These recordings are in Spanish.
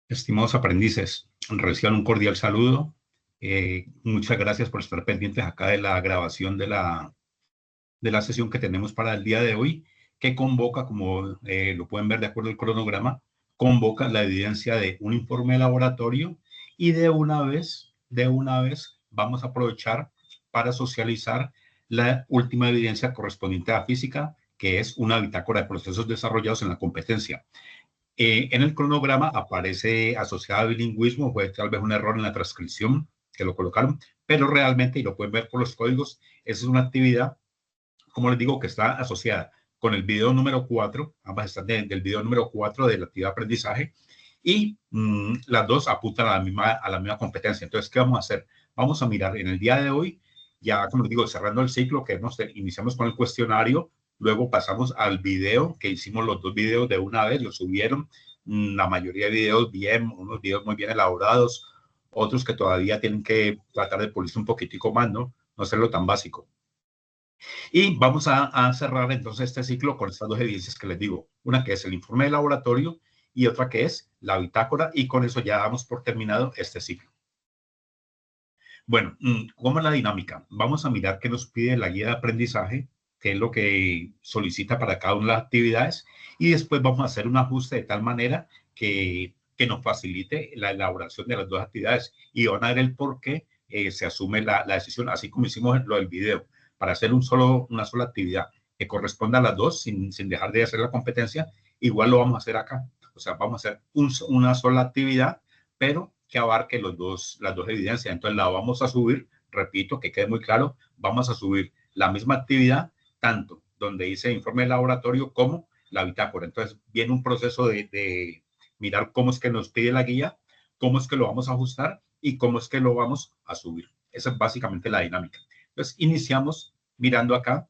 Estimados aprendices, reciban un cordial saludo. Muchas gracias por estar pendientes acá de la grabación de la sesión que tenemos para el día de hoy, que convoca, como lo pueden ver de acuerdo al cronograma, convoca la evidencia de un informe de laboratorio y de una vez vamos a aprovechar para socializar la última evidencia correspondiente a física, que es una bitácora de procesos desarrollados en la competencia. En el cronograma aparece asociado a bilingüismo, fue tal vez un error en la transcripción que lo colocaron, pero realmente, y lo pueden ver por los códigos, esa es una actividad, como les digo, que está asociada con el video número 4, ambas están del video número 4 de la actividad de aprendizaje, y las dos apuntan a la misma competencia. Entonces, ¿qué vamos a hacer? Vamos a mirar en el día de hoy, ya como les digo, cerrando el ciclo, que iniciamos con el cuestionario. Luego pasamos al video, que hicimos los dos videos de una vez, los subieron. La mayoría de videos bien, unos videos muy bien elaborados, otros que todavía tienen que tratar de pulirse un poquitico más, ¿no? No hacerlo tan básico. Y vamos a cerrar entonces este ciclo con estas dos evidencias que les digo. Una que es el informe de laboratorio y otra que es la bitácora. Y con eso ya damos por terminado este ciclo. Bueno, ¿cómo es la dinámica? Vamos a mirar qué nos pide la guía de aprendizaje, qué es lo que solicita para cada una de las actividades, y después vamos a hacer un ajuste de tal manera que nos facilite la elaboración de las dos actividades, y van a ver el por qué se asume la decisión, así como hicimos lo del video, para hacer una sola actividad que corresponda a las dos sin dejar de hacer la competencia. Igual lo vamos a hacer acá. O sea, vamos a hacer una sola actividad, pero que abarque las dos evidencias. Entonces la vamos a subir, repito, que quede muy claro, vamos a subir la misma actividad, tanto donde dice informe de laboratorio como la bitácora. Entonces viene un proceso de mirar cómo es que nos pide la guía, cómo es que lo vamos a ajustar y cómo es que lo vamos a subir. Esa es básicamente la dinámica. Entonces iniciamos mirando acá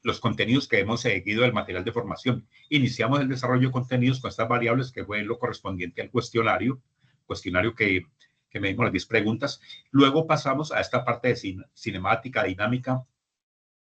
los contenidos que hemos seguido del material de formación. Iniciamos el desarrollo de contenidos con estas variables que fue lo correspondiente al cuestionario que me dimos las 10 preguntas. Luego pasamos a esta parte de cinemática, dinámica,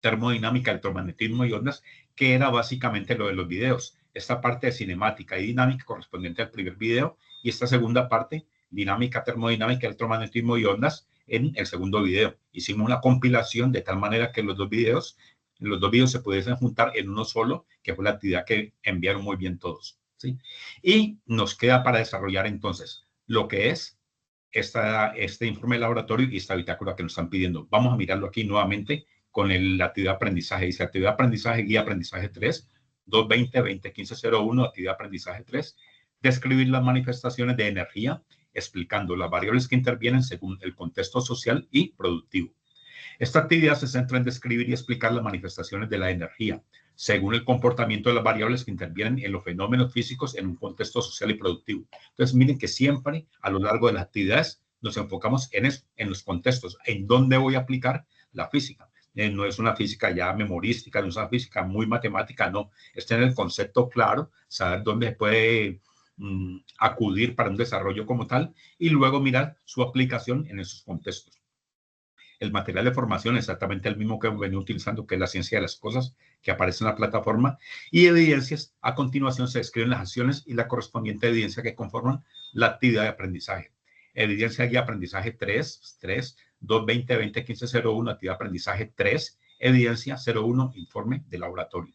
termodinámica, electromagnetismo y ondas, que era básicamente lo de los videos. Esta parte de cinemática y dinámica correspondiente al primer video, y esta segunda parte, dinámica, termodinámica, electromagnetismo y ondas, en el segundo video. Hicimos una compilación de tal manera que los dos videos se pudiesen juntar en uno solo, que fue la actividad que enviaron muy bien todos, ¿sí? Y nos queda para desarrollar entonces lo que es este informe de laboratorio y esta bitácora que nos están pidiendo. Vamos a mirarlo aquí nuevamente con la actividad de aprendizaje. Dice actividad de aprendizaje, guía aprendizaje 3, 220-2015-01, actividad de aprendizaje 3, describir las manifestaciones de energía, explicando las variables que intervienen según el contexto social y productivo. Esta actividad se centra en describir y explicar las manifestaciones de la energía, según el comportamiento de las variables que intervienen en los fenómenos físicos en un contexto social y productivo. Entonces, miren que siempre a lo largo de las actividades nos enfocamos en eso, en los contextos, en dónde voy a aplicar la física. No es una física ya memorística, no es una física muy matemática, no. Es tener el concepto claro, saber dónde se puede acudir para un desarrollo como tal y luego mirar su aplicación en esos contextos. El material de formación es exactamente el mismo que hemos venido utilizando, que es la ciencia de las cosas, que aparece en la plataforma, y evidencias. A continuación se describen las acciones y la correspondiente evidencia que conforman la actividad de aprendizaje. Evidencia guía aprendizaje 3, 220-2015-01, actividad de aprendizaje 3, evidencia 01, informe de laboratorio.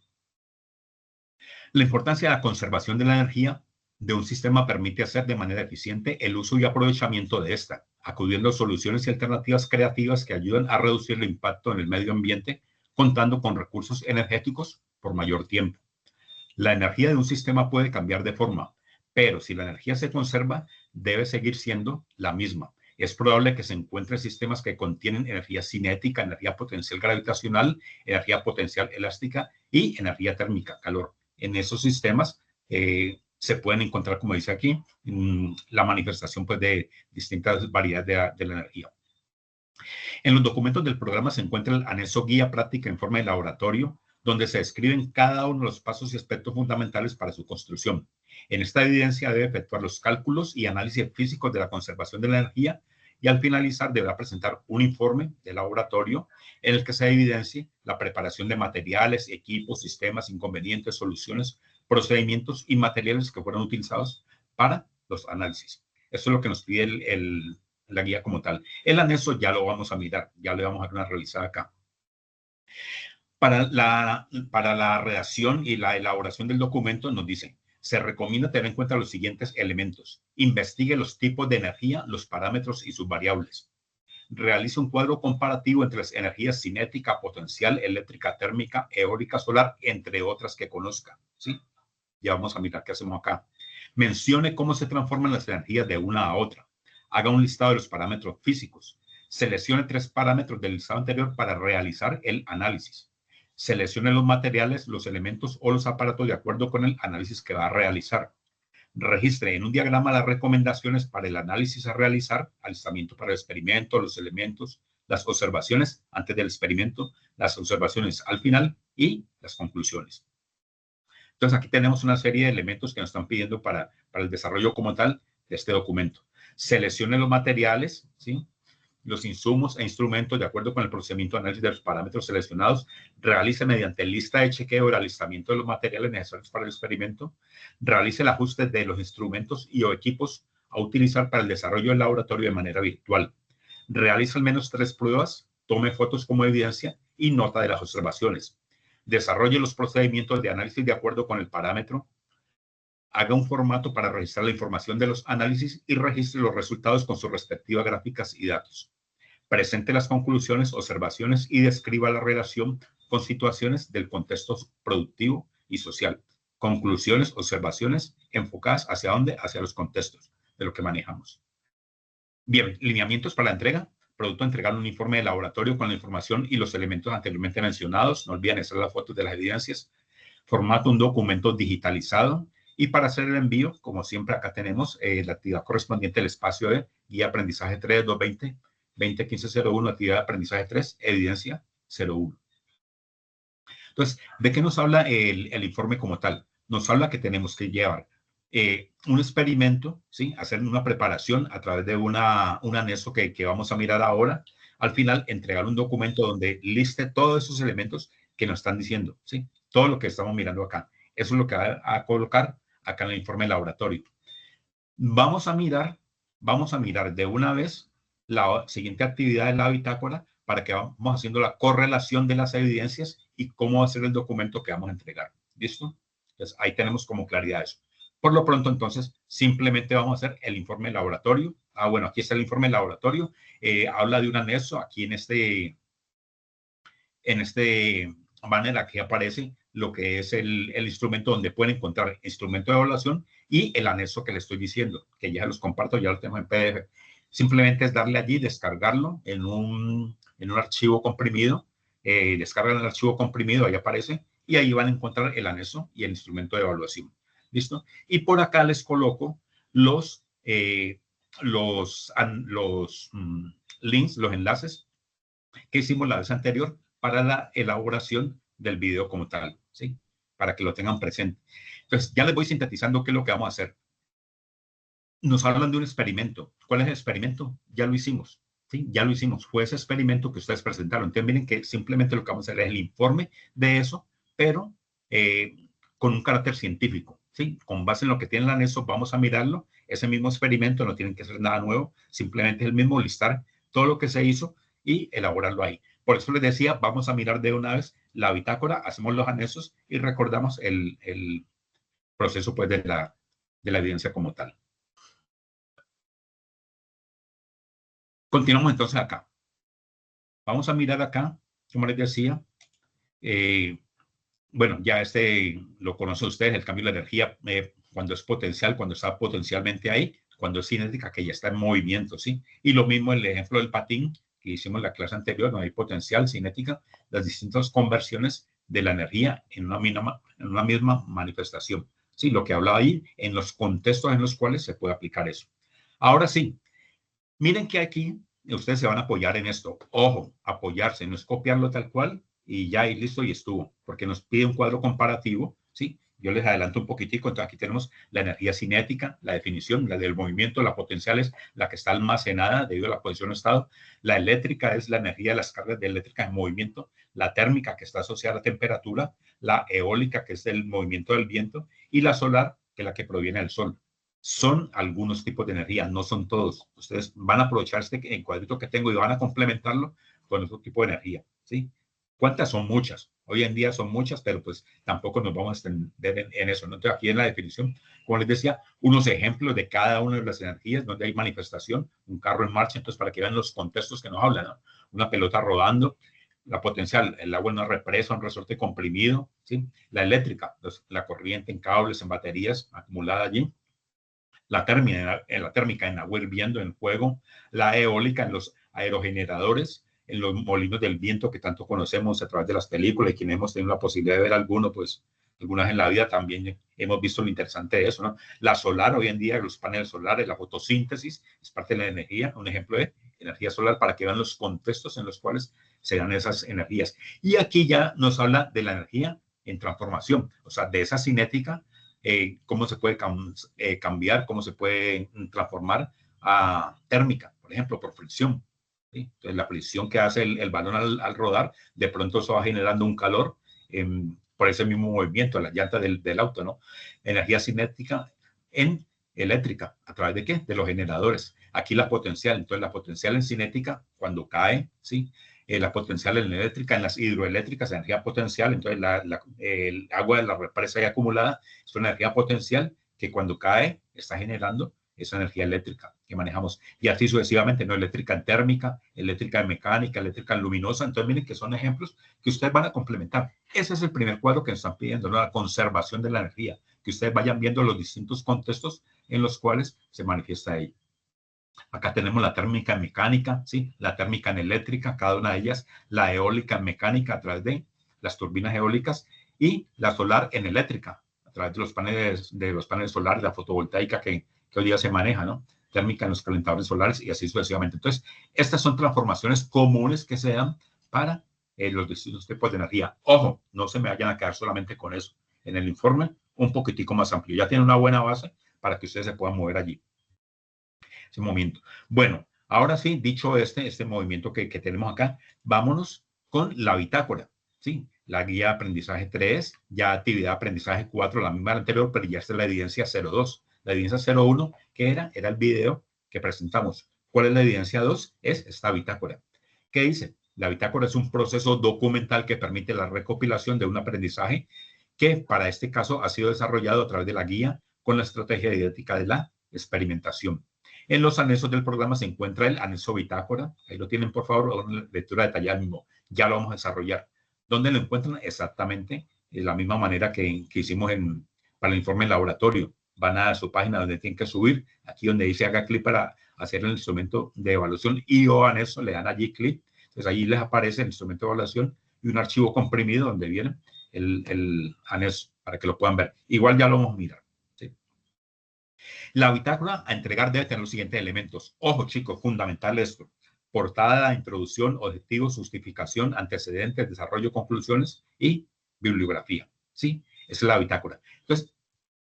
La importancia de la conservación de la energía de un sistema permite hacer de manera eficiente el uso y aprovechamiento de esta, acudiendo a soluciones y alternativas creativas que ayudan a reducir el impacto en el medio ambiente, contando con recursos energéticos por mayor tiempo. La energía de un sistema puede cambiar de forma, pero si la energía se conserva, debe seguir siendo la misma. Es probable que se encuentren sistemas que contienen energía cinética, energía potencial gravitacional, energía potencial elástica y energía térmica, calor. En esos sistemas se pueden encontrar, como dice aquí, la manifestación pues, de distintas variedades de la energía. En los documentos del programa se encuentra el anexo guía práctica en forma de laboratorio, donde se describen cada uno de los pasos y aspectos fundamentales para su construcción. En esta evidencia debe efectuar los cálculos y análisis físicos de la conservación de la energía y al finalizar deberá presentar un informe de laboratorio en el que se evidencie la preparación de materiales, equipos, sistemas, inconvenientes, soluciones, procedimientos y materiales que fueron utilizados para los análisis. Eso es lo que nos pide la guía como tal. El anexo ya lo vamos a mirar, ya le vamos a dar una revisada acá. Para la redacción y la elaboración del documento nos dice, se recomienda tener en cuenta los siguientes elementos. Investigue los tipos de energía, los parámetros y sus variables. Realice un cuadro comparativo entre las energías cinética, potencial, eléctrica, térmica, eólica, solar, entre otras que conozca. ¿Sí? Ya vamos a mirar qué hacemos acá. Mencione cómo se transforman las energías de una a otra. Haga un listado de los parámetros físicos. Seleccione 3 parámetros del listado anterior para realizar el análisis. Seleccione los materiales, los elementos o los aparatos de acuerdo con el análisis que va a realizar. Registre en un diagrama las recomendaciones para el análisis a realizar, alistamiento para el experimento, los elementos, las observaciones antes del experimento, las observaciones al final y las conclusiones. Entonces, aquí tenemos una serie de elementos que nos están pidiendo para el desarrollo como tal de este documento. Seleccione los materiales, ¿sí? Los insumos e instrumentos de acuerdo con el procedimiento de análisis de los parámetros seleccionados. Realice mediante lista de chequeo el alistamiento de los materiales necesarios para el experimento. Realice el ajuste de los instrumentos y o equipos a utilizar para el desarrollo del laboratorio de manera virtual. Realice al menos 3 pruebas, tome fotos como evidencia y nota de las observaciones. Desarrolle los procedimientos de análisis de acuerdo con el parámetro. Haga un formato para registrar la información de los análisis y registre los resultados con sus respectivas gráficas y datos. Presente las conclusiones, observaciones y describa la relación con situaciones del contexto productivo y social. Conclusiones, observaciones enfocadas hacia dónde, hacia los contextos de lo que manejamos. Bien, lineamientos para la entrega. Producto entregar un informe de laboratorio con la información y los elementos anteriormente mencionados. No olviden hacer las fotos de las evidencias. Formato un documento digitalizado. Y para hacer el envío, como siempre, acá tenemos la actividad correspondiente al espacio de guía aprendizaje 3 220 2015-01, actividad de aprendizaje 3, evidencia 01. Entonces, ¿de qué nos habla el informe como tal? Nos habla que tenemos que llevar un experimento, ¿sí? Hacer una preparación a través de un anexo que vamos a mirar ahora. Al final, entregar un documento donde liste todos esos elementos que nos están diciendo, ¿sí? Todo lo que estamos mirando acá. Eso es lo que va a colocar acá en el informe laboratorio. Vamos a mirar de una vez la siguiente actividad de la bitácora para que vamos haciendo la correlación de las evidencias y cómo va a ser el documento que vamos a entregar. ¿Listo? Entonces, ahí tenemos como claridad eso. Por lo pronto, entonces, simplemente vamos a hacer el informe de laboratorio. Bueno, aquí está el informe de laboratorio. Habla de un anexo. Aquí en este banner aquí aparece lo que es el instrumento donde pueden encontrar instrumento de evaluación y el anexo que les estoy diciendo, que ya los comparto, ya lo tengo en PDF. Simplemente es darle allí, descargarlo en un archivo comprimido, descargan el archivo comprimido, ahí aparece, y ahí van a encontrar el anexo y el instrumento de evaluación. ¿Listo? Y por acá les coloco los links, los enlaces que hicimos la vez anterior para la elaboración del video como tal, ¿sí? Para que lo tengan presente. Entonces, ya les voy sintetizando qué es lo que vamos a hacer. Nos hablan de un experimento. ¿Cuál es el experimento? Ya lo hicimos, ¿sí? Ya lo hicimos. Fue ese experimento que ustedes presentaron. Entonces, miren que simplemente lo que vamos a hacer es el informe de eso, pero con un carácter científico, ¿sí? Con base en lo que tiene el anexo, vamos a mirarlo. Ese mismo experimento, no tienen que hacer nada nuevo, simplemente es el mismo, listar todo lo que se hizo y elaborarlo ahí. Por eso les decía, vamos a mirar de una vez la bitácora, hacemos los anexos y recordamos el proceso pues, de la evidencia como tal. Continuamos entonces acá. Vamos a mirar acá, como les decía, bueno, ya lo conocen ustedes, el cambio de la energía cuando es potencial, cuando está potencialmente ahí, cuando es cinética, que ya está en movimiento, ¿sí? Y lo mismo el ejemplo del patín que hicimos en la clase anterior, no hay potencial, cinética, las distintas conversiones de la energía en una misma manifestación. Sí, lo que hablaba ahí, en los contextos en los cuales se puede aplicar eso. Ahora sí, miren que aquí ustedes se van a apoyar en esto. Ojo, apoyarse, no es copiarlo tal cual y ya y listo y estuvo, porque nos pide un cuadro comparativo, ¿sí? Yo les adelanto un poquitico, entonces aquí tenemos la energía cinética, la definición, la del movimiento, la potencial es la que está almacenada debido a la posición de estado, la eléctrica es la energía de las cargas de eléctricas en movimiento, la térmica que está asociada a la temperatura, la eólica que es el movimiento del viento y la solar que es la que proviene del sol. Son algunos tipos de energía, no son todos. Ustedes van a aprovechar este encuadrito que tengo y van a complementarlo con otro tipo de energía, ¿sí? ¿Cuántas? Son muchas. Hoy en día son muchas, pero pues tampoco nos vamos a extender en eso, ¿no? Entonces, aquí en la definición, como les decía, unos ejemplos de cada una de las energías donde hay manifestación, un carro en marcha, entonces para que vean los contextos que nos hablan, ¿no? Una pelota rodando, la potencial, el agua en una represa, un resorte comprimido, ¿sí? La eléctrica, la corriente en cables, en baterías acumulada allí, la térmica en agua hirviendo, en fuego, la eólica en los aerogeneradores, en los molinos del viento que tanto conocemos a través de las películas y quienes hemos tenido la posibilidad de ver alguno, pues algunas en la vida también hemos visto lo interesante de eso, ¿no? La solar, hoy en día, los paneles solares, la fotosíntesis, es parte de la energía, un ejemplo de energía solar para que vean los contextos en los cuales se dan esas energías. Y aquí ya nos habla de la energía en transformación, o sea, de esa cinética, cómo se puede cambiar, cómo se puede transformar a térmica, por ejemplo, por fricción. ¿Sí? Entonces, la fricción que hace el balón al rodar, de pronto eso va generando un calor por ese mismo movimiento, la llanta del auto, ¿no? Energía cinética en eléctrica, ¿a través de qué? De los generadores. Aquí la potencial, entonces la potencial en cinética, cuando cae, ¿sí? La potencial en eléctrica, en las hidroeléctricas, energía potencial, entonces el agua de la represa ahí acumulada es una energía potencial que cuando cae está generando esa energía eléctrica que manejamos. Y así sucesivamente, ¿no? Eléctrica en térmica, eléctrica en mecánica, eléctrica en luminosa. Entonces, miren que son ejemplos que ustedes van a complementar. Ese es el primer cuadro que nos están pidiendo, ¿no? La conservación de la energía, que ustedes vayan viendo los distintos contextos en los cuales se manifiesta ella. Acá tenemos la térmica en mecánica, ¿sí? La térmica en eléctrica, cada una de ellas, la eólica en mecánica a través de las turbinas eólicas y la solar en eléctrica a través de los paneles solares, la fotovoltaica que hoy día se maneja, ¿no? Térmica en los calentadores solares y así sucesivamente. Entonces, estas son transformaciones comunes que se dan para los distintos tipos de energía. Ojo, no se me vayan a quedar solamente con eso. En el informe, un poquitico más amplio. Ya tienen una buena base para que ustedes se puedan mover allí. Ese movimiento. Bueno, ahora sí, dicho este movimiento que tenemos acá, vámonos con la bitácora, ¿sí? La guía de aprendizaje 3, ya actividad de aprendizaje 4, la misma anterior, pero ya está la evidencia 02. La evidencia 01, ¿qué era? Era el video que presentamos. ¿Cuál es la evidencia 2? Es esta bitácora. ¿Qué dice? La bitácora es un proceso documental que permite la recopilación de un aprendizaje que para este caso ha sido desarrollado a través de la guía con la estrategia didáctica de la experimentación. En los anexos del programa se encuentra el anexo bitácora. Ahí lo tienen, por favor, una lectura detallada mismo. Ya lo vamos a desarrollar. ¿Dónde lo encuentran? Exactamente de la misma manera que hicimos para el informe en laboratorio. Van a su página donde tienen que subir, aquí donde dice haga clic para hacer el instrumento de evaluación y o anexo, le dan allí clic. Entonces allí les aparece el instrumento de evaluación y un archivo comprimido donde viene el anexo para que lo puedan ver. Igual ya lo vamos a mirar. La bitácora a entregar debe tener los siguientes elementos. Ojo, chicos, fundamental esto. Portada, introducción, objetivos, justificación, antecedentes, desarrollo, conclusiones y bibliografía. ¿Sí? Esa es la bitácora. Entonces,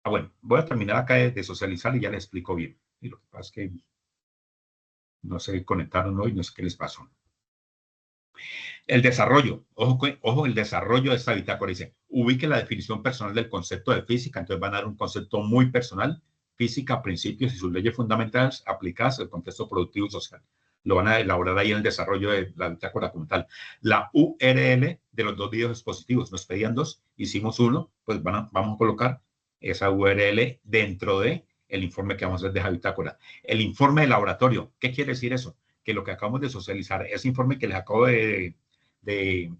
bueno, voy a terminar acá de socializar y ya les explico bien. Y lo que pasa es que no se conectaron hoy, no sé qué les pasó. El desarrollo, ojo, el desarrollo de esta bitácora dice, ubique la definición personal del concepto de física, entonces van a dar un concepto muy personal, física, principios y sus leyes fundamentales aplicadas al contexto productivo y social. Lo van a elaborar ahí en el desarrollo de la bitácora como tal. La URL de los dos videos expositivos, nos pedían dos, hicimos uno, pues vamos a colocar esa URL dentro de el informe que vamos a hacer de la bitácora. El informe de laboratorio, ¿qué quiere decir eso? Que lo que acabamos de socializar, ese informe que les acabo de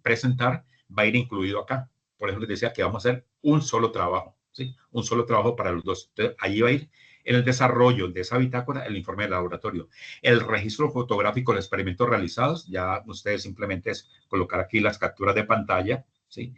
presentar, va a ir incluido acá. Por eso les decía que vamos a hacer un solo trabajo, ¿sí? Un solo trabajo para los dos. Entonces, allí va a ir en el desarrollo de esa bitácora el informe de laboratorio. El registro fotográfico de experimentos realizados, ya ustedes simplemente es colocar aquí las capturas de pantalla, ¿sí?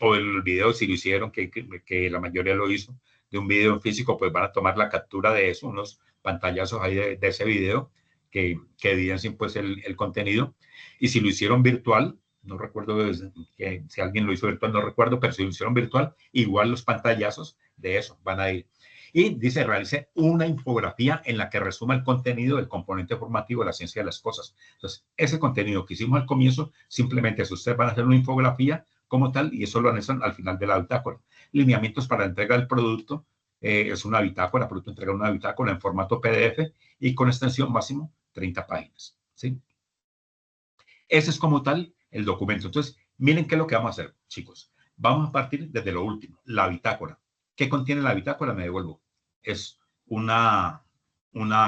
O el video, si lo hicieron, que la mayoría lo hizo, de un video físico, pues van a tomar la captura de eso, unos pantallazos ahí de ese video que evidencien pues el contenido. Y si lo hicieron virtual, no recuerdo si alguien lo hizo virtual, no recuerdo, pero si lo hicieron virtual, igual los pantallazos de eso van a ir. Y dice, realice una infografía en la que resuma el contenido del componente formativo de la ciencia de las cosas. Entonces, ese contenido que hicimos al comienzo, simplemente es ustedes van a hacer una infografía como tal y eso lo anexan al final de la bitácora. Lineamientos para la entrega del producto, es una bitácora, producto entregar una bitácora en formato PDF y con extensión máximo 30 páginas, ¿sí? Ese es como tal el documento. Entonces, miren qué es lo que vamos a hacer, chicos. Vamos a partir desde lo último, la bitácora. ¿Qué contiene la bitácora? Me devuelvo. Es una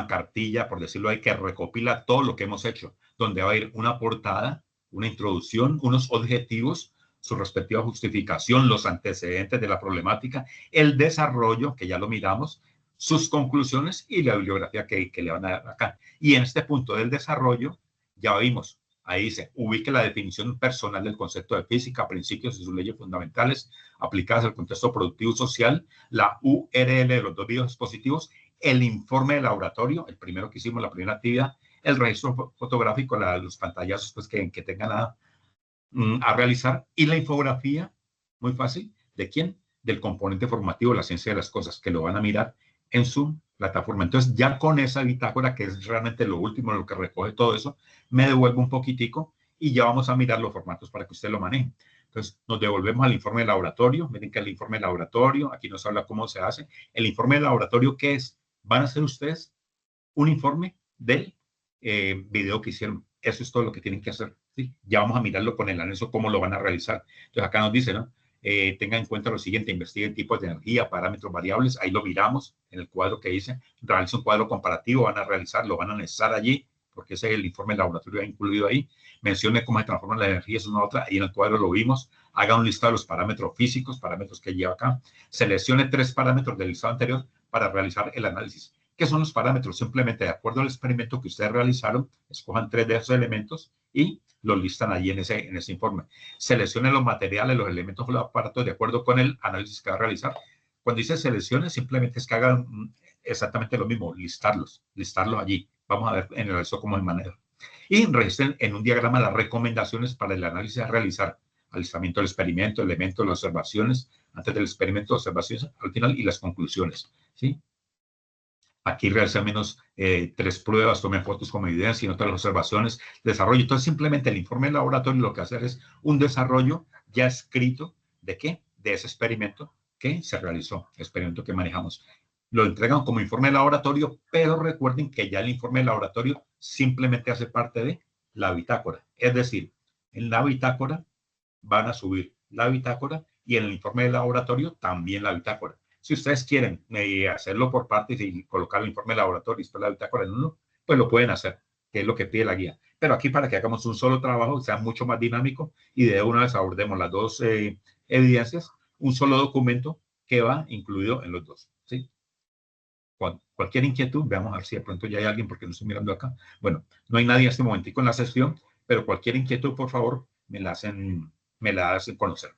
cartilla, por decirlo ahí, que recopila todo lo que hemos hecho, donde va a ir una portada, una introducción, unos objetivos, su respectiva justificación, los antecedentes de la problemática, el desarrollo, que ya lo miramos, sus conclusiones y la bibliografía que le van a dar acá. Y en este punto del desarrollo, ya vimos, ahí dice, ubique la definición personal del concepto de física, principios y sus leyes fundamentales aplicadas al contexto productivo y social, la URL de los dos videos expositivos, el informe de laboratorio, el primero que hicimos, la primera actividad, el registro fotográfico, los pantallazos pues, que tengan a realizar, y la infografía, muy fácil, ¿de quién? Del componente formativo de la ciencia de las cosas, que lo van a mirar en su plataforma. Entonces, ya con esa bitácora, que es realmente lo último, lo que recoge todo eso, me devuelvo un poquitico y ya vamos a mirar los formatos para que usted lo maneje. Entonces, nos devolvemos al informe de laboratorio. Miren que el informe de laboratorio, aquí nos habla cómo se hace. El informe de laboratorio, ¿qué es? Van a hacer ustedes un informe del video que hicieron. Eso es todo lo que tienen que hacer. ¿Sí? Ya vamos a mirarlo con el anexo, cómo lo van a realizar. Entonces, acá nos dice, ¿no? Tenga en cuenta lo siguiente, investigue tipos de energía, parámetros variables, ahí lo miramos en el cuadro que dice, realiza un cuadro comparativo, van a realizar, lo van a anexar allí, porque ese es el informe de laboratorio incluido ahí, mencione cómo se transforma la energía, es una otra, ahí en el cuadro lo vimos, haga un listado de los parámetros físicos, parámetros que lleva acá, seleccione 3 parámetros del listado anterior para realizar el análisis. ¿Qué son los parámetros? Simplemente de acuerdo al experimento que ustedes realizaron, escojan 3 de esos elementos y los listan allí en ese informe. Seleccionen los materiales, los elementos de los aparatos de acuerdo con el análisis que va a realizar. Cuando dice selecciones, simplemente es que hagan exactamente lo mismo, listarlos allí. Vamos a ver en el resto cómo se maneja. Y registren en un diagrama las recomendaciones para el análisis a realizar. Alistamiento del experimento, elementos, las observaciones, antes del experimento, observaciones al final y las conclusiones. ¿Sí? Aquí realiza menos 3 pruebas, tomen fotos como evidencia y otras observaciones, desarrollo. Entonces, simplemente el informe de laboratorio lo que hace es un desarrollo ya escrito de qué? De ese experimento que se realizó, experimento que manejamos. Lo entregan como informe de laboratorio, pero recuerden que ya el informe de laboratorio simplemente hace parte de la bitácora. Es decir, en la bitácora van a subir la bitácora y en el informe de laboratorio también la bitácora. Si ustedes quieren hacerlo por partes y colocar el informe de laboratorio y después la bitácora en uno, pues lo pueden hacer, que es lo que pide la guía. Pero aquí para que hagamos un solo trabajo, sea mucho más dinámico y de una vez abordemos las dos evidencias, un solo documento que va incluido en los dos. ¿Sí? Cualquier inquietud, veamos a ver si de pronto ya hay alguien porque no estoy mirando acá. Bueno, no hay nadie en este momentico en la sesión, pero cualquier inquietud, por favor, me la hacen conocer.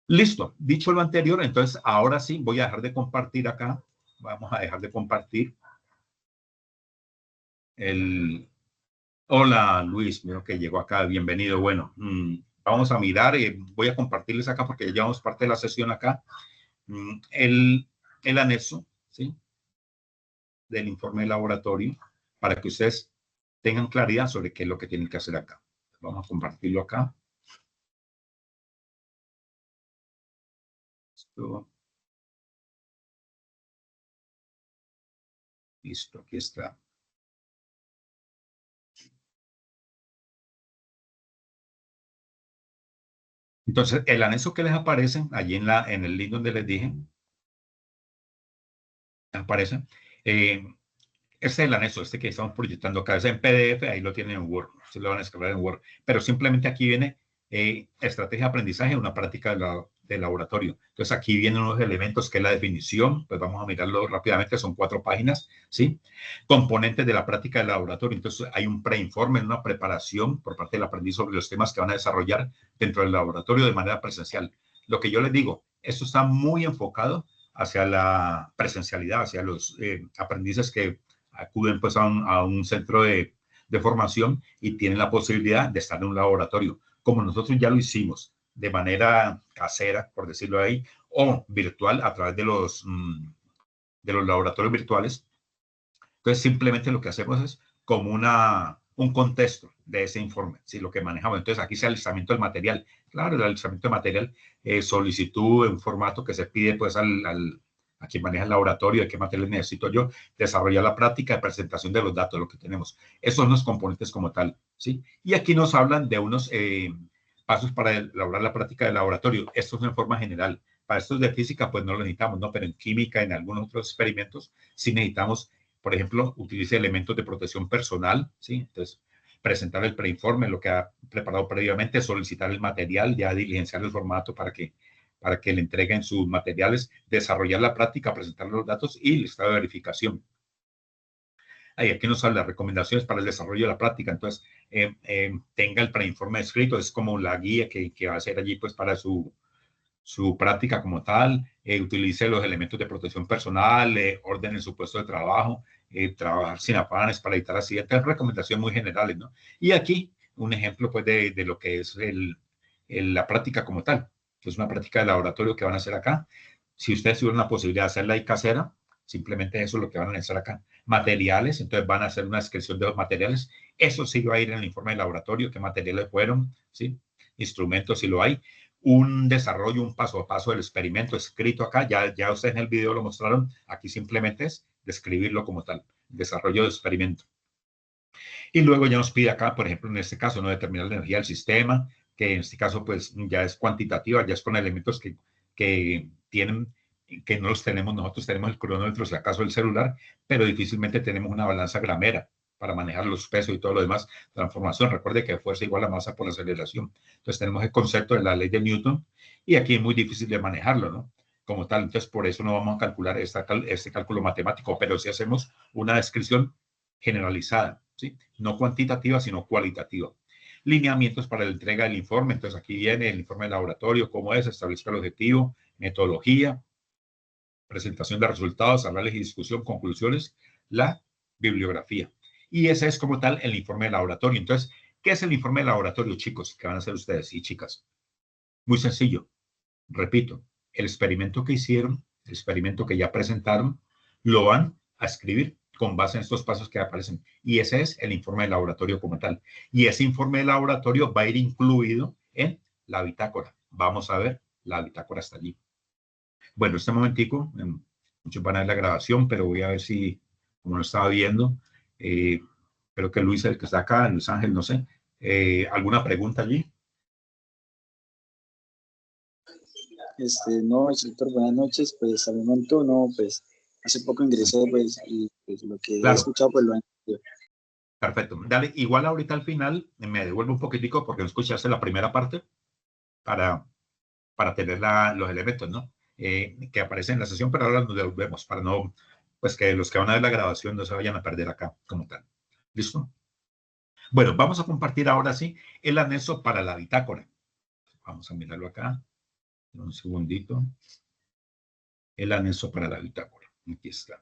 Listo, dicho lo anterior, entonces ahora sí voy a dejar de compartir acá. Vamos a dejar de compartir el... Hola Luis, miro que llegó acá, bienvenido. Bueno, vamos a mirar, voy a compartirles acá porque ya llevamos parte de la sesión acá. El anexo, ¿sí? Del informe de laboratorio para que ustedes tengan claridad sobre qué es lo que tienen que hacer acá. Vamos a compartirlo acá. Listo, aquí está. Entonces, el anexo que les aparece allí en el link donde les dije, aparece, este es el anexo, este que estamos proyectando acá, es en PDF, ahí lo tienen en Word, se lo van a descargar en Word, pero simplemente aquí viene estrategia de aprendizaje, una práctica de laboratorio. Entonces aquí vienen unos elementos que es la definición, pues vamos a mirarlo rápidamente, son 4 páginas, ¿sí? Componentes de la práctica del laboratorio, entonces hay un preinforme, una preparación por parte del aprendiz sobre los temas que van a desarrollar dentro del laboratorio de manera presencial. Lo que yo les digo, esto está muy enfocado hacia la presencialidad, hacia los aprendices que acuden pues a un centro de formación y tienen la posibilidad de estar en un laboratorio, como nosotros ya lo hicimos de manera casera, por decirlo ahí, o virtual a través de los laboratorios virtuales. Entonces, simplemente lo que hacemos es como un contexto de ese informe, ¿sí? Lo que manejamos. Entonces, aquí es el alistamiento del material. Claro, el alistamiento del material, solicitud en formato que se pide pues al a quien maneja el laboratorio, de qué materiales necesito yo, desarrollar la práctica de presentación de los datos, lo que tenemos. Esos son los componentes como tal, ¿sí? Y aquí nos hablan de unos pasos para elaborar la práctica de laboratorio. Esto es en forma general. Para estos de física, pues no lo necesitamos, ¿no? Pero en química, en algunos otros experimentos, sí necesitamos, por ejemplo, utilice elementos de protección personal, ¿sí? Entonces, presentar el preinforme, lo que ha preparado previamente, solicitar el material, ya diligenciar el formato para que le entreguen sus materiales, desarrollar la práctica, presentar los datos y el estado de verificación. Ahí aquí nos habla de recomendaciones para el desarrollo de la práctica. Entonces, tenga el preinforme escrito, es como la guía que va a hacer allí pues para su práctica como tal, utilice los elementos de protección personal, ordene su puesto de trabajo, trabajar sin afanes para evitar accidentes, recomendaciones muy generales, ¿no? Y aquí un ejemplo pues de lo que es la práctica como tal, que es una práctica de laboratorio que van a hacer acá. Si ustedes tuvieran la posibilidad de hacerla ahí casera, simplemente eso es lo que van a hacer acá. Materiales, entonces van a hacer una descripción de los materiales. Eso sí va a ir en el informe de laboratorio, qué materiales fueron, ¿sí? Instrumentos si lo hay, un desarrollo, un paso a paso del experimento escrito acá, ya ustedes en el video lo mostraron, aquí simplemente es describirlo como tal, desarrollo de experimento. Y luego ya nos pide acá, por ejemplo, en este caso, no determinar la energía del sistema, que en este caso pues ya es cuantitativa, ya es con elementos que tienen, que no los tenemos, nosotros tenemos el cronómetro, si acaso el celular, pero difícilmente tenemos una balanza gramera para manejar los pesos y todo lo demás. Transformación, recuerde que fuerza igual a masa por aceleración. Entonces tenemos el concepto de la ley de Newton y aquí es muy difícil de manejarlo, ¿no? Como tal, entonces por eso no vamos a calcular este cálculo matemático, pero sí hacemos una descripción generalizada, ¿sí? No cuantitativa, sino cualitativa. Lineamientos para la entrega del informe, entonces aquí viene el informe de laboratorio, cómo es, establezca el objetivo, metodología, presentación de resultados, análisis y discusión, conclusiones, la bibliografía. Y ese es como tal el informe de laboratorio. Entonces, ¿qué es el informe de laboratorio, chicos? ¿Qué van a hacer ustedes y chicas? Muy sencillo. Repito, el experimento que hicieron, el experimento que ya presentaron, lo van a escribir con base en estos pasos que aparecen. Y ese es el informe de laboratorio como tal. Y ese informe de laboratorio va a ir incluido en la bitácora. Vamos a ver, la bitácora está allí. Bueno, este momentico, muchos van a ver la grabación, pero voy a ver si, como lo estaba viendo, creo que Luis, el que está acá, Luis Ángel, no sé, ¿alguna pregunta allí? No, instructor, buenas noches. Pues al momento no, pues hace poco ingresé, pues, y pues, lo que he Claro. escuchado, pues lo he entendido. Perfecto. Dale, igual ahorita al final me devuelvo un poquitico porque no escuchaste la primera parte para tener los elementos, ¿no? Que aparecen en la sesión, pero ahora nos devolvemos para no, pues que los que van a ver la grabación no se vayan a perder acá como tal. ¿Listo? Bueno, vamos a compartir ahora sí el anexo para la bitácora. Vamos a mirarlo acá. Un segundito. El anexo para la bitácora. Aquí está.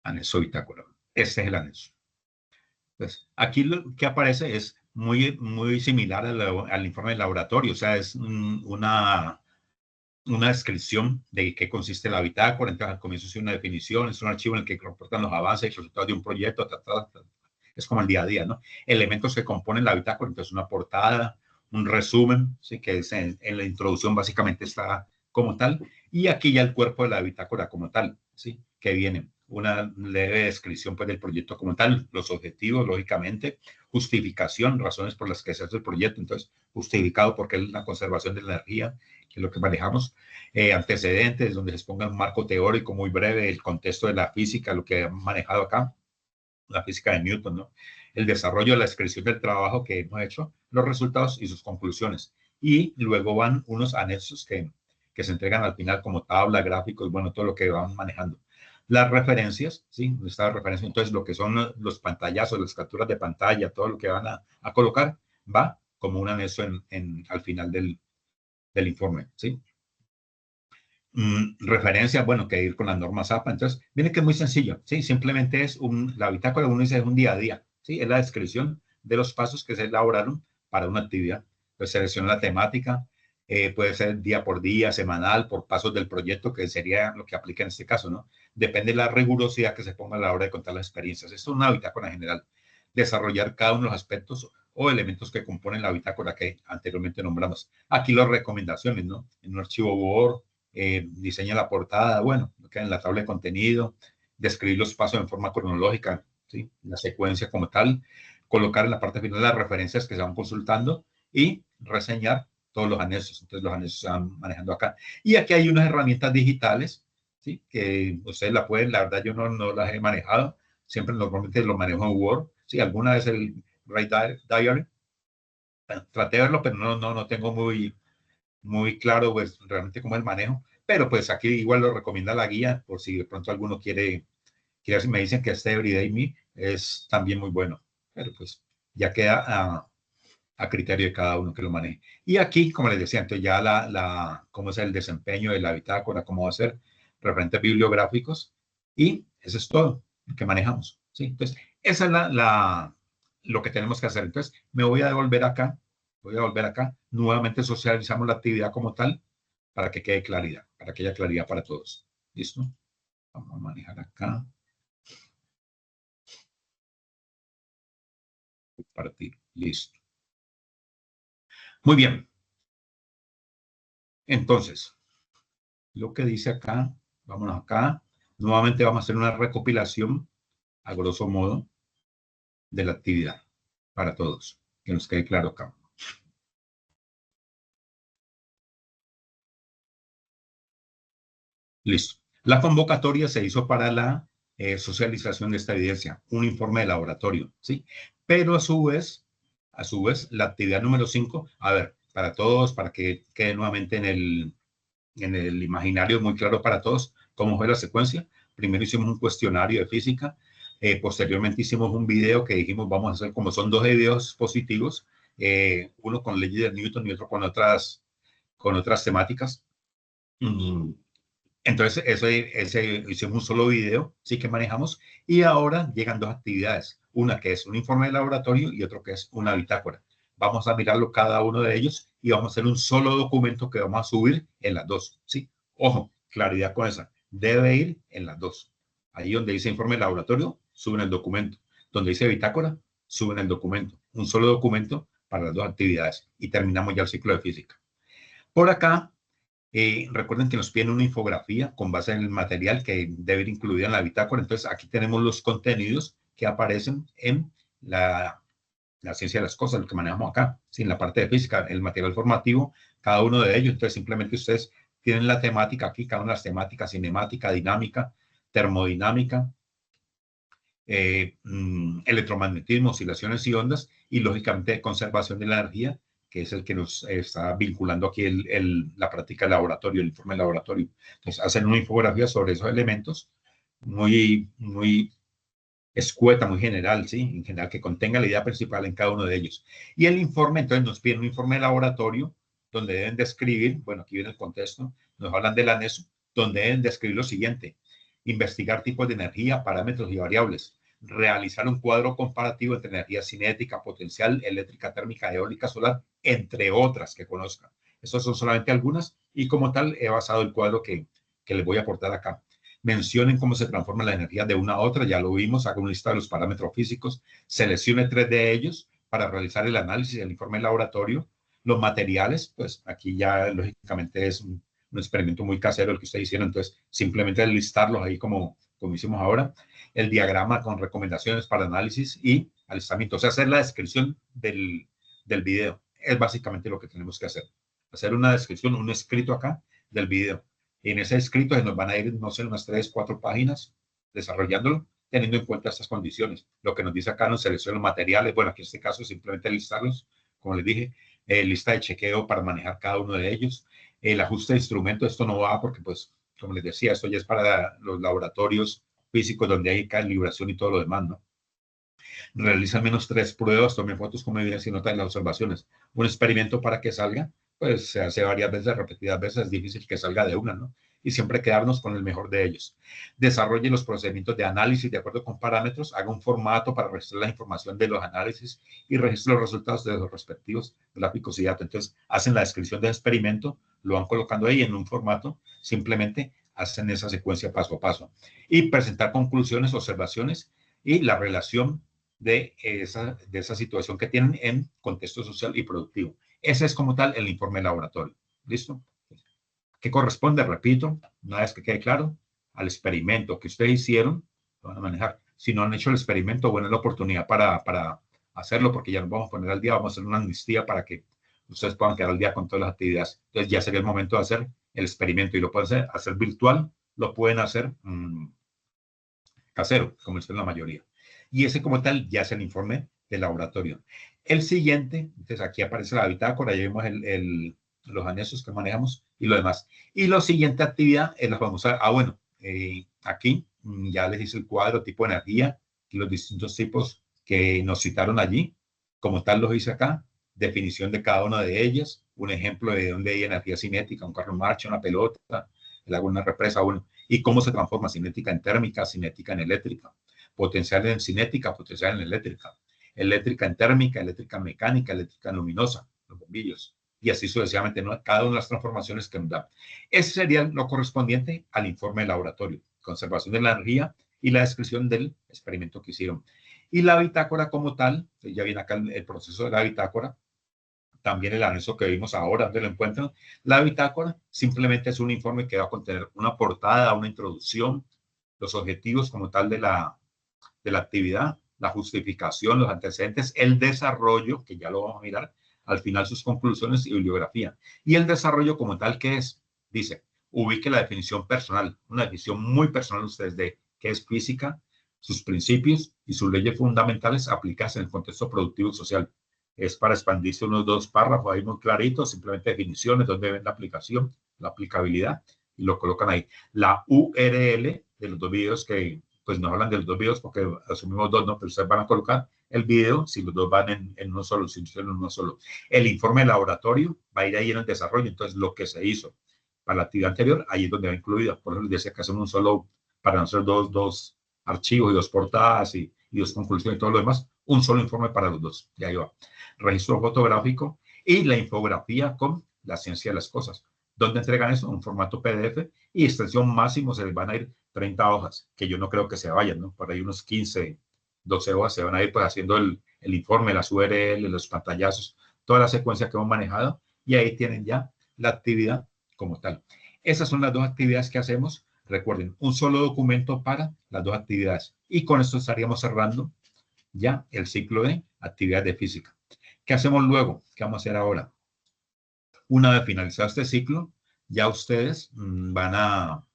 Anexo bitácora. Este es el anexo. Entonces, aquí lo que aparece es muy similar al informe de laboratorio, o sea, es una descripción de qué consiste la bitácora. Entonces, al comienzo es una definición, es un archivo en el que reportan los avances y resultados de un proyecto, es como el día a día, ¿no? Elementos que componen la bitácora, entonces una portada, un resumen, ¿sí? Que es en la introducción básicamente está como tal, y aquí ya el cuerpo de la bitácora como tal, ¿sí? Que viene una leve descripción pues, del proyecto como tal, los objetivos, lógicamente, justificación, razones por las que se hace el proyecto, entonces justificado porque es la conservación de la energía, que es lo que manejamos, antecedentes, donde se exponga un marco teórico muy breve, el contexto de la física, lo que han manejado acá, la física de Newton, ¿no? El desarrollo de la descripción del trabajo que hemos hecho, los resultados y sus conclusiones. Y luego van unos anexos que se entregan al final como tabla, gráficos, bueno, todo lo que van manejando. Las referencias, ¿sí? Esta referencia, entonces lo que son los pantallazos, las capturas de pantalla, todo lo que van a colocar, va como un anexo al final del informe, ¿sí? Referencia, bueno, que ir con las normas APA. Entonces, viene que es muy sencillo, ¿sí? Simplemente es la bitácora, uno dice, es un día a día, ¿sí? Es la descripción de los pasos que se elaboraron para una actividad. Pues selecciona la temática, puede ser día por día, semanal, por pasos del proyecto, que sería lo que aplica en este caso, ¿no? Depende de la rigurosidad que se ponga a la hora de contar las experiencias. Esto es una bitácora general. Desarrollar cada uno de los aspectos o elementos que componen la bitácora que anteriormente nombramos. Aquí las recomendaciones, ¿no? En un archivo Word, diseña la portada, bueno, lo que en la tabla de contenido, describir los pasos en forma cronológica, ¿sí? La secuencia como tal, colocar en la parte final las referencias que se van consultando y reseñar todos los anexos. Entonces los anexos se van manejando acá. Y aquí hay unas herramientas digitales, ¿sí? Que ustedes la pueden, la verdad yo no las he manejado, siempre normalmente lo manejo en Word, sí, alguna vez el Write Diary, traté de verlo, pero no tengo muy claro pues realmente cómo es el manejo, pero pues aquí igual lo recomienda la guía por si de pronto alguno quiere me dicen que este Everyday Me es también muy bueno, pero pues ya queda a criterio de cada uno que lo maneje. Y aquí, como les decía, entonces ya cómo es el desempeño de la bitácora, cómo va a ser referentes bibliográficos, y eso es todo lo que manejamos, ¿sí? Entonces, esa es lo que tenemos que hacer. Entonces, me voy a devolver acá, nuevamente socializamos la actividad como tal, para que quede claridad, para que haya claridad para todos. ¿Listo? Vamos a manejar acá. Compartir. Listo. Muy bien. Entonces, lo que dice acá, vámonos acá. Nuevamente vamos a hacer una recopilación, a grosso modo, de la actividad para todos. Que nos quede claro acá. Listo. La convocatoria se hizo para la socialización de esta evidencia, un informe de laboratorio, ¿sí? Pero a su vez, la actividad número 5, a ver, para todos, para que quede nuevamente en el imaginario muy claro para todos cómo fue la secuencia. Primero hicimos un cuestionario de física, posteriormente hicimos un video que dijimos vamos a hacer como son dos videos positivos, uno con leyes de Newton y otro con otras temáticas. Entonces, ese hicimos un solo video, sí que manejamos, y ahora llegan dos actividades, una que es un informe de laboratorio y otro que es una bitácora. Vamos a mirarlo cada uno de ellos y vamos a hacer un solo documento que vamos a subir en las dos, ¿sí? Ojo, claridad con esa, debe ir en las dos. Ahí donde dice informe de laboratorio, suben el documento. Donde dice bitácora, suben el documento. Un solo documento para las dos actividades y terminamos ya el ciclo de física. Por acá, recuerden que nos piden una infografía con base en el material que debe ir incluida en la bitácora. Entonces, aquí tenemos los contenidos que aparecen en la ciencia de las cosas, lo que manejamos acá, sin la parte de física, el material formativo, cada uno de ellos. Entonces, simplemente ustedes tienen la temática aquí, cada una de las temáticas, cinemática, dinámica, termodinámica, electromagnetismo, oscilaciones y ondas, y lógicamente conservación de la energía, que es el que nos está vinculando aquí la práctica de laboratorio, el informe de laboratorio. Entonces, hacen una infografía sobre esos elementos, muy escueta, muy general, ¿sí? En general, que contenga la idea principal en cada uno de ellos. Y el informe, entonces, nos piden un informe de laboratorio, donde deben describir, bueno, aquí viene el contexto, nos hablan del anexo, donde deben describir lo siguiente: investigar tipos de energía, parámetros y variables, realizar un cuadro comparativo entre energía cinética, potencial, eléctrica, térmica, eólica, solar, entre otras que conozcan. Estas son solamente algunas y como tal he basado el cuadro que les voy a aportar acá. Mencionen cómo se transforma la energía de una a otra, ya lo vimos, haga una lista de los parámetros físicos, seleccione 3 de ellos para realizar el análisis, el informe laboratorio. Los materiales, pues aquí ya lógicamente es un experimento muy casero el que ustedes hicieron, entonces simplemente listarlos ahí como hicimos ahora. El diagrama con recomendaciones para análisis y alistamiento, o sea, hacer la descripción del video. Es básicamente lo que tenemos que hacer. Hacer una descripción, un escrito acá del video. Y en ese escrito se nos van a ir, no sé, unas 3, 4 páginas desarrollándolo, teniendo en cuenta estas condiciones. Lo que nos dice acá, nos selecciona los materiales. Bueno, aquí en este caso simplemente listarlos, como les dije, lista de chequeo para manejar cada uno de ellos. El ajuste de instrumento, esto no va porque, pues, como les decía, esto ya es para los laboratorios físicos donde hay calibración y todo lo demás, ¿no? Realiza al menos 3 pruebas, tome fotos como evidencia y nota en las observaciones. Un experimento para que salga, pues se hace varias veces, repetidas veces, es difícil que salga de una, ¿no? Y siempre quedarnos con el mejor de ellos. Desarrolle los procedimientos de análisis de acuerdo con parámetros, haga un formato para registrar la información de los análisis y registre los resultados de los respectivos gráficos y datos. Entonces, hacen la descripción del experimento, lo van colocando ahí en un formato, simplemente hacen esa secuencia paso a paso. Y presentar conclusiones, observaciones y la relación de esa situación que tienen en contexto social y productivo. Ese es como tal el informe laboratorio. ¿Listo? ¿Qué corresponde? Repito, una vez que quede claro, al experimento que ustedes hicieron, lo van a manejar. Si no han hecho el experimento, bueno, es la oportunidad para hacerlo, porque ya nos vamos a poner al día, vamos a hacer una amnistía para que ustedes puedan quedar al día con todas las actividades. Entonces ya sería el momento de hacer el experimento y lo pueden hacer virtual, lo pueden hacer casero, como es la mayoría. Y ese como tal ya es el informe del laboratorio. El siguiente, entonces aquí aparece la bitácora, ya vimos los anexos que manejamos y lo demás. Y la siguiente actividad es la famosa, bueno, aquí ya les hice el cuadro tipo de energía y los distintos tipos que nos citaron allí. Como tal los hice acá, definición de cada una de ellas, un ejemplo de dónde hay energía cinética, un carro en marcha, una pelota, el agua en una represa, bueno, y cómo se transforma cinética en térmica, cinética en eléctrica, potencial en cinética, potencial en eléctrica, eléctrica en térmica, eléctrica en mecánica, eléctrica en luminosa, los bombillos, y así sucesivamente, ¿no? Cada una de las transformaciones que nos da. Ese sería lo correspondiente al informe de laboratorio, conservación de la energía y la descripción del experimento que hicieron. Y la bitácora como tal, ya viene acá el proceso de la bitácora, también el anexo que vimos ahora, donde lo encuentran. La bitácora simplemente es un informe que va a contener una portada, una introducción, los objetivos como tal de la actividad, la justificación, los antecedentes, el desarrollo, que ya lo vamos a mirar, al final sus conclusiones y bibliografía. Y el desarrollo como tal, ¿qué es? Dice, ubique la definición personal, una definición muy personal ustedes de qué es física, sus principios y sus leyes fundamentales aplicadas en el contexto productivo y social. Es para expandirse unos dos párrafos ahí muy claritos, simplemente definiciones, dónde ven la aplicación, la aplicabilidad, y lo colocan ahí. La URL de los dos videos que pues nos hablan de los dos videos porque asumimos dos, ¿no? Pero ustedes van a colocar el video si los dos van en uno solo, si en uno solo. El informe de laboratorio va a ir ahí en el desarrollo, entonces lo que se hizo para la actividad anterior, ahí es donde va incluida. Por eso les decía que hacemos un solo, para nosotros dos archivos y dos portadas y dos conclusiones y todo lo demás, un solo informe para los dos. Y ahí va. Registro fotográfico y la infografía con la ciencia de las cosas. ¿Dónde entregan eso? Un formato PDF y extensión máximo se les van a ir 30 hojas, que yo no creo que se vayan, ¿no? Por ahí unos 15, 12 hojas se van a ir pues haciendo el informe, las URL, los pantallazos, toda la secuencia que hemos manejado y ahí tienen ya la actividad como tal. Esas son las dos actividades que hacemos. Recuerden, un solo documento para las dos actividades. Y con esto estaríamos cerrando ya el ciclo de actividades de física. ¿Qué hacemos luego? ¿Qué vamos a hacer ahora? Una vez finalizado este ciclo, ya ustedes van a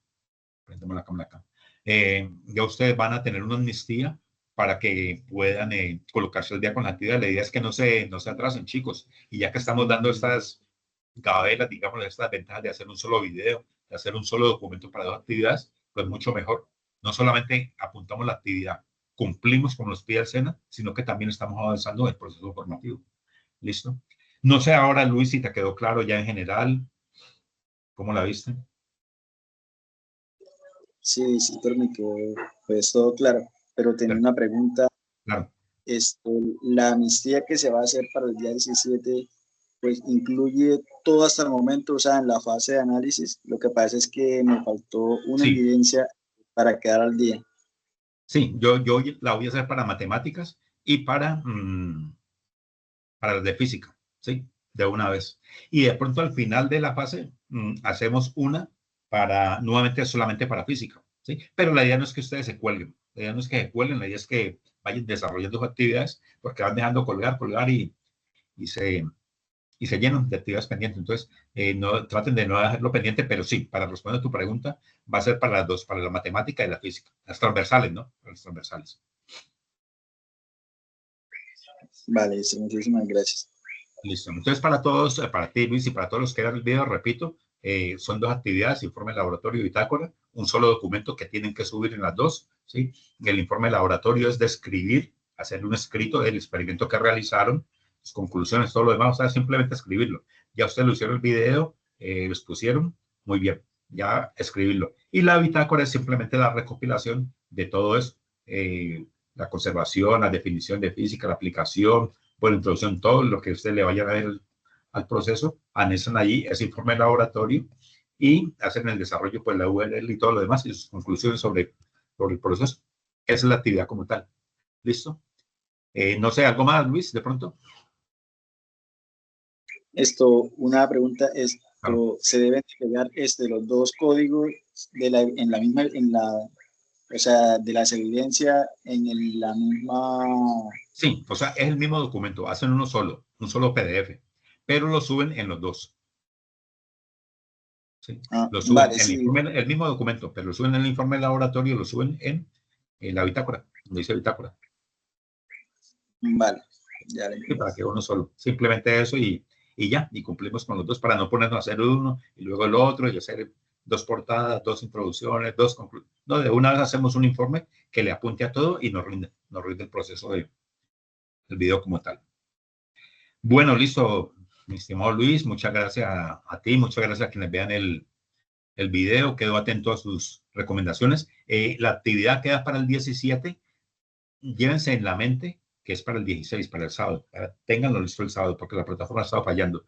prendemos la cámara acá. Ya ustedes van a tener una amnistía para que puedan colocarse al día con la actividad. La idea es que no se atrasen, chicos. Y ya que estamos dando estas gabelas, digamos, estas ventajas de hacer un solo video, de hacer un solo documento para dos actividades, pues mucho mejor. No solamente apuntamos la actividad, cumplimos con los pide el SENA, sino que también estamos avanzando en el proceso formativo. ¿Listo? No sé ahora, Luis, si te quedó claro ya en general, ¿cómo la viste? Sí, sí, pero me quedó pues todo claro. Pero tenía una pregunta. Claro. La amnistía que se va a hacer para el día 17, pues incluye todo hasta el momento, o sea, en la fase de análisis. Lo que pasa es que me faltó una Sí, evidencia para quedar al día. sí, yo la voy a hacer para matemáticas y para las de física, ¿sí? De una vez. Y de pronto al final de la fase hacemos una nuevamente solamente para física, ¿sí? Pero la idea no es que ustedes se cuelguen, la idea no es que se cuelguen, la idea es que vayan desarrollando sus actividades porque van dejando colgar y se, y se llenan de actividades pendientes. Entonces, no, traten de no dejarlo pendiente, pero sí, para responder a tu pregunta, va a ser para las dos, para la matemática y la física, las transversales, ¿no? Para las transversales. Vale, sí, muchísimas gracias. Listo. Entonces, para todos, para ti, Luis, y para todos los que vean el video, repito, son dos actividades, informe de laboratorio y bitácora, un solo documento que tienen que subir en las dos, ¿sí? El informe de laboratorio es describir, hacer un escrito del experimento que realizaron, sus conclusiones, todo lo demás, o sea, simplemente escribirlo. Ya ustedes lo hicieron el video, lo expusieron, muy bien, ya escribirlo. Y la bitácora es simplemente la recopilación de todo eso, la conservación, la definición de física, la aplicación, por introducción, todo lo que usted le vaya a ver al proceso, anexan allí ese informe de laboratorio y hacen el desarrollo, pues la URL y todo lo demás y sus conclusiones sobre el proceso. Esa es la actividad como tal. ¿Listo? No sé, ¿algo más, Luis, de pronto? Una pregunta, Claro. ¿se deben pegar los dos códigos en la misma, o sea, de las evidencias la misma? Sí, o sea, es el mismo documento, hacen uno solo, un solo PDF, pero lo suben en los dos. ¿Sí? Lo suben Vale, en el sí, informe, el mismo documento, pero lo suben en el informe de laboratorio, lo suben en la bitácora, donde dice bitácora. vale, ya lo Sí, entiendo. para que uno solo. Simplemente eso y ya, y cumplimos con los dos para no ponernos a hacer uno y luego el otro y hacer dos portadas, dos introducciones, dos conclusiones. No, de una vez hacemos un informe que le apunte a todo y nos rinde el proceso del video como tal. Bueno, listo, mi estimado Luis, muchas gracias a ti, muchas gracias a quienes vean el video, quedo atento a sus recomendaciones. La actividad queda para el 17, llévense en la mente que es para el 16, para el sábado, ténganlo listo el sábado porque la plataforma ha estado fallando.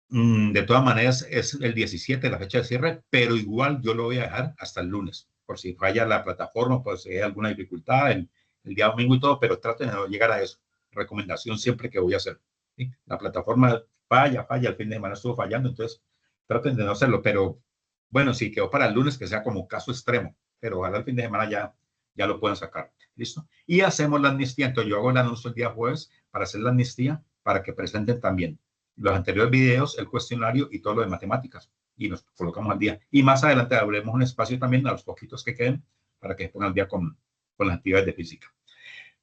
De todas maneras, es el 17 la fecha de cierre, pero igual yo lo voy a dejar hasta el lunes, por si falla la plataforma, pues si hay alguna dificultad el día domingo y todo, pero traten de no llegar a eso. Recomendación siempre que voy a hacer. ¿Sí? La plataforma falla, el fin de semana estuvo fallando, entonces traten de no hacerlo, pero bueno, si quedó para el lunes, que sea como caso extremo, pero ojalá el fin de semana ya lo puedan sacar. ¿Listo? Y hacemos la amnistía, entonces yo hago el anuncio el día jueves para hacer la amnistía, para que presenten también los anteriores videos, el cuestionario y todo lo de matemáticas. Y nos colocamos al día. Y más adelante abriremos un espacio también a los poquitos que queden para que se pongan al día con las actividades de física.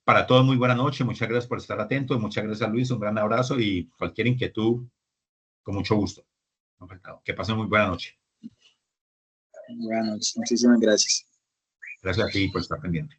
Para todos, muy buena noche. Muchas gracias por estar atentos. Muchas gracias, Luis. Un gran abrazo y cualquier inquietud, con mucho gusto. Que pasen muy buena noche. Bueno, muchísimas gracias. Gracias a ti por estar pendiente.